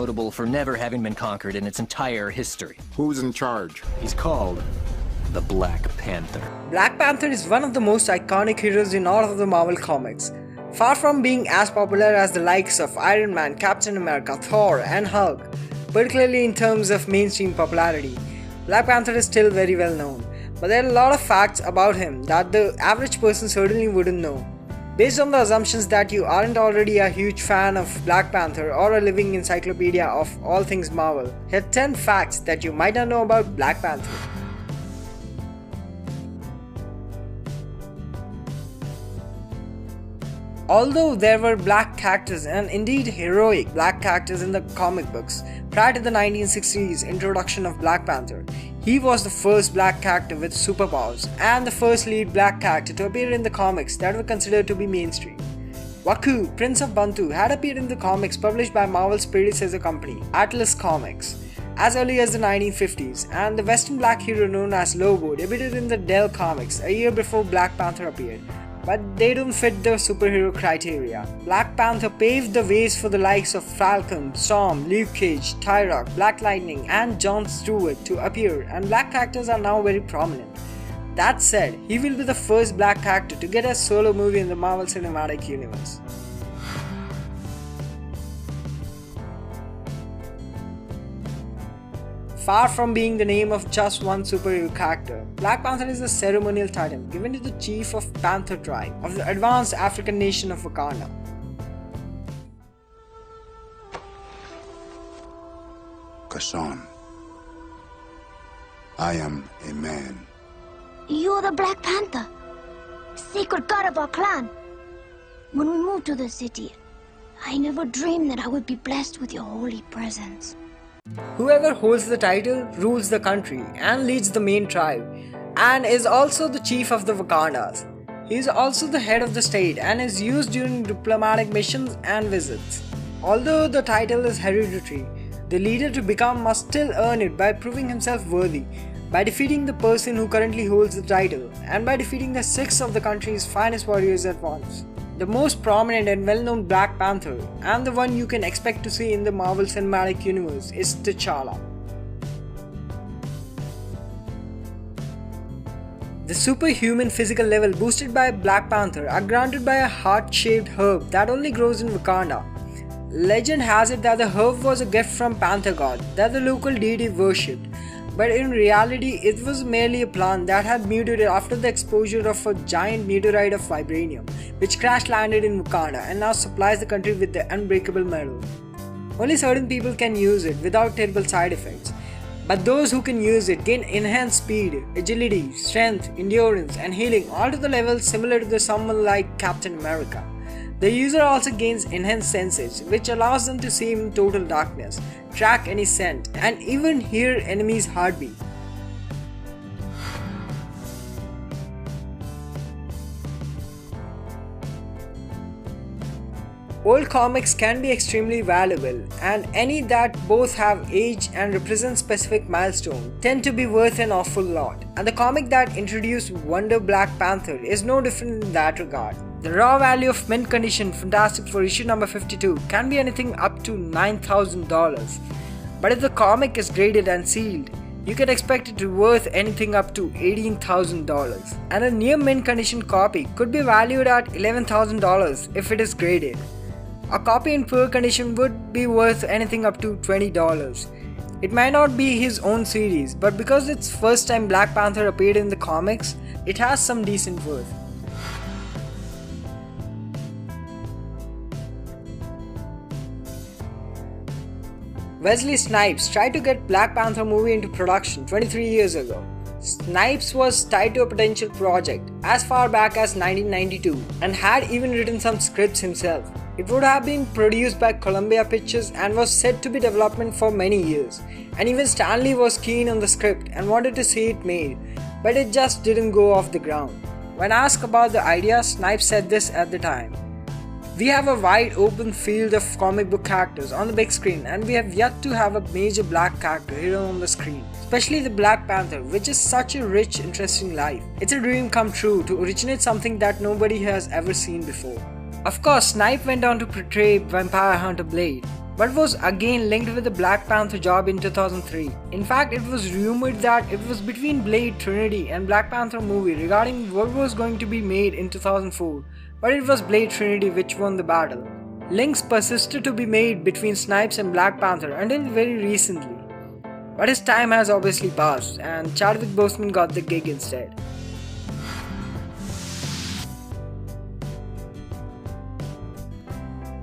notable for never having been conquered in its entire history. Who's in charge? He's called the Black Panther. Black Panther is one of the most iconic heroes in all of the Marvel comics. Far from being as popular as the likes of Iron Man, Captain America, Thor, and Hulk, particularly in terms of mainstream popularity, Black Panther is still very well known. But there are a lot of facts about him that the average person certainly wouldn't know. Based on the assumptions that you aren't already a huge fan of Black Panther or a living encyclopedia of all things Marvel, here are 10 facts that you might not know about Black Panther. Although there were black characters and indeed heroic black characters in the comic books prior to the 1960s introduction of Black Panther, he was the first black character with superpowers and the first lead black character to appear in the comics that were considered to be mainstream. Waku, Prince of Bantu, had appeared in the comics published by Marvel's predecessor company, Atlas Comics, as early as the 1950s, and the Western black hero known as Lobo debuted in the Dell Comics a year before Black Panther appeared. But they don't fit the superhero criteria. Black Panther paved the ways for the likes of Falcon, Storm, Luke Cage, Tyrock, Black Lightning, and Jon Stewart to appear, and black characters are now very prominent. That said, he will be the first black character to get a solo movie in the Marvel Cinematic Universe. Far from being the name of just one superhero character, Black Panther is a ceremonial title given to the chief of Panther tribe of the advanced African nation of Wakanda. Kassan, I am a man. You're the Black Panther, sacred god of our clan. When we moved to the city, I never dreamed that I would be blessed with your holy presence. Whoever holds the title rules the country and leads the main tribe, and is also the chief of the Wakandas. He is also the head of the state and is used during diplomatic missions and visits. Although the title is hereditary, the leader to become must still earn it by proving himself worthy, by defeating the person who currently holds the title, and by defeating the 6 of the country's finest warriors at once. The most prominent and well-known Black Panther, and the one you can expect to see in the Marvel Cinematic Universe, is T'Challa. The superhuman physical level boosted by Black Panther are granted by a heart-shaped herb that only grows in Wakanda. Legend has it that the herb was a gift from Panther God that the local deity worshipped, but in reality it was merely a plant that had mutated after the exposure of a giant meteorite of vibranium, which crash landed in Wakanda and now supplies the country with the unbreakable metal. Only certain people can use it without terrible side effects, but those who can use it gain enhanced speed, agility, strength, endurance, and healing, all to the level similar to someone like Captain America. The user also gains enhanced senses, which allows them to see in total darkness, track any scent, and even hear enemies' heartbeat. Old comics can be extremely valuable, and any that both have age and represent specific milestones tend to be worth an awful lot, and the comic that introduced Wonder Black Panther is no different in that regard. The raw value of mint condition Fantastic Four issue number 52 can be anything up to $9,000, but if the comic is graded and sealed, you can expect it to be worth anything up to $18,000, and a near mint condition copy could be valued at $11,000 if it is graded. A copy in poor condition would be worth anything up to $20. It might not be his own series, but because it's first time Black Panther appeared in the comics, it has some decent worth. Wesley Snipes tried to get Black Panther movie into production 23 years ago. Snipes was tied to a potential project as far back as 1992 and had even written some scripts himself. It would have been produced by Columbia Pictures and was said to be development for many years, and even Stan Lee was keen on the script and wanted to see it made, but it just didn't go off the ground. When asked about the idea, Snipes said this at the time: "We have a wide open field of comic book characters on the big screen, and we have yet to have a major black character hero on the screen, especially the Black Panther, which is such a rich, interesting life. It's a dream come true to originate something that nobody has ever seen before." Of course, Snipe went on to portray Vampire Hunter Blade, but was again linked with the Black Panther job in 2003. In fact, it was rumored that it was between Blade Trinity and Black Panther movie regarding what was going to be made in 2004, but it was Blade Trinity which won the battle. Links persisted to be made between Snipes and Black Panther until very recently, but his time has obviously passed and Chadwick Boseman got the gig instead.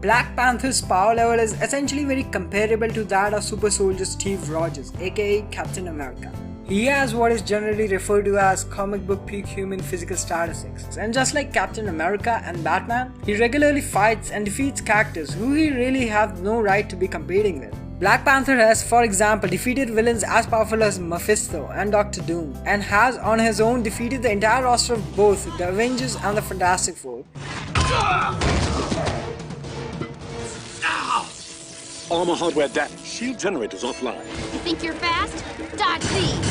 Black Panther's power level is essentially very comparable to that of Super Soldier Steve Rogers, aka Captain America. He has what is generally referred to as comic book peak human physical statistics, and just like Captain America and Batman, he regularly fights and defeats characters who he really have no right to be competing with. Black Panther has, for example, defeated villains as powerful as Mephisto and Doctor Doom, and has on his own defeated the entire roster of both the Avengers and the Fantastic Four. Armor hardware down. Shield generators offline. You think you're fast? Dodge these!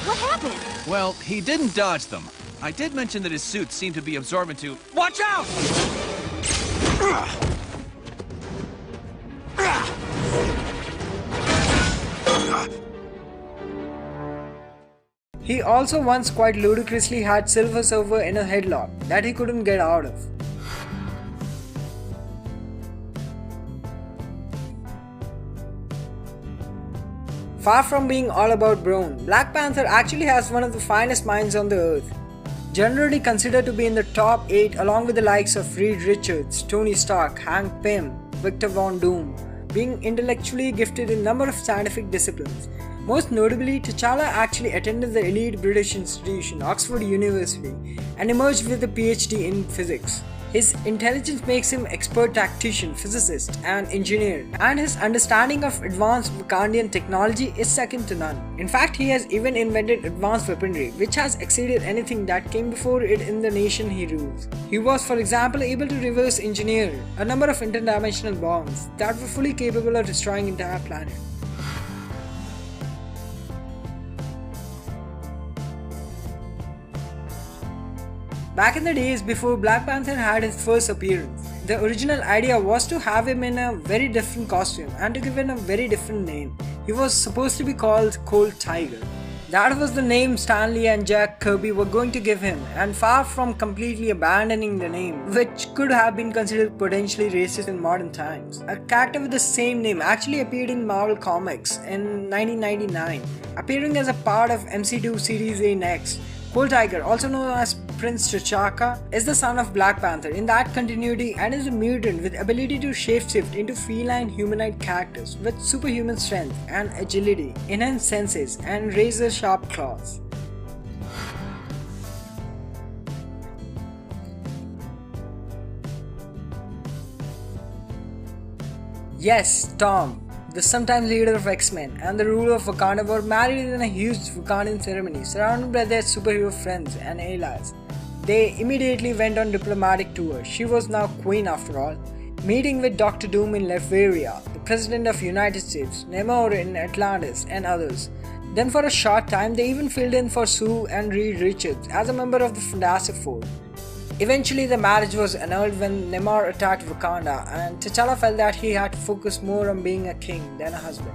What happened? Well, he didn't dodge them. I did mention that his suit seemed to be absorbent to— Watch out! He also once quite ludicrously had Silver Surfer in a headlock that he couldn't get out of. Far from being all about brawn, Black Panther actually has one of the finest minds on the earth. Generally considered to be in the top 8 along with the likes of Reed Richards, Tony Stark, Hank Pym, Victor Von Doom, being intellectually gifted in a number of scientific disciplines. Most notably, T'Challa actually attended the elite British institution, Oxford University, and emerged with a PhD in physics. His intelligence makes him expert tactician, physicist, and engineer, and his understanding of advanced Wakandian technology is second to none. In fact, he has even invented advanced weaponry, which has exceeded anything that came before it in the nation he rules. He was, for example, able to reverse engineer a number of interdimensional bombs that were fully capable of destroying entire planet. Back in the days before Black Panther had his first appearance, the original idea was to have him in a very different costume and to give him a very different name. He was supposed to be called Cold Tiger. That was the name Stan Lee and Jack Kirby were going to give him, and far from completely abandoning the name, which could have been considered potentially racist in modern times. A character with the same name actually appeared in Marvel Comics in 1999, appearing as a part of MC2 Series A Next. Cold Tiger, also known as Prince T'Chaka, is the son of Black Panther in that continuity and is a mutant with ability to shapeshift into feline humanoid characters with superhuman strength and agility, enhanced senses, and razor-sharp claws. Yes, Tom, the sometime leader of X-Men and the ruler of Wakanda, were married in a huge Wakandan ceremony surrounded by their superhero friends and allies. They immediately went on diplomatic tour. She was now queen after all, meeting with Dr. Doom in Latveria, the President of United States, Namor in Atlantis, and others. Then for a short time they even filled in for Sue and Reed Richards as a member of the Fantastic Four. Eventually the marriage was annulled when Namor attacked Wakanda, and T'Challa felt that he had to focus more on being a king than a husband.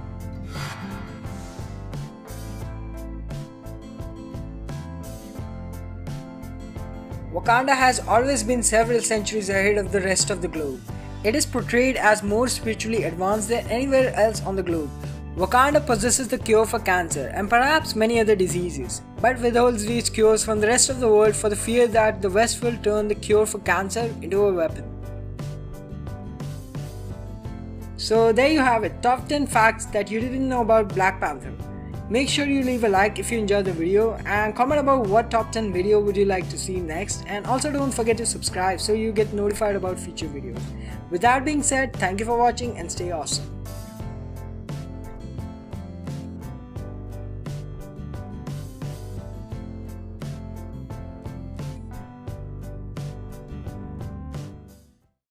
Wakanda has always been several centuries ahead of the rest of the globe. It is portrayed as more spiritually advanced than anywhere else on the globe. Wakanda possesses the cure for cancer and perhaps many other diseases, but withholds these cures from the rest of the world for the fear that the West will turn the cure for cancer into a weapon. So there you have it, top 10 facts that you didn't know about Black Panther. Make sure you leave a like if you enjoyed the video and comment about what top 10 video would you like to see next, and also don't forget to subscribe so you get notified about future videos. With that being said, thank you for watching and stay awesome.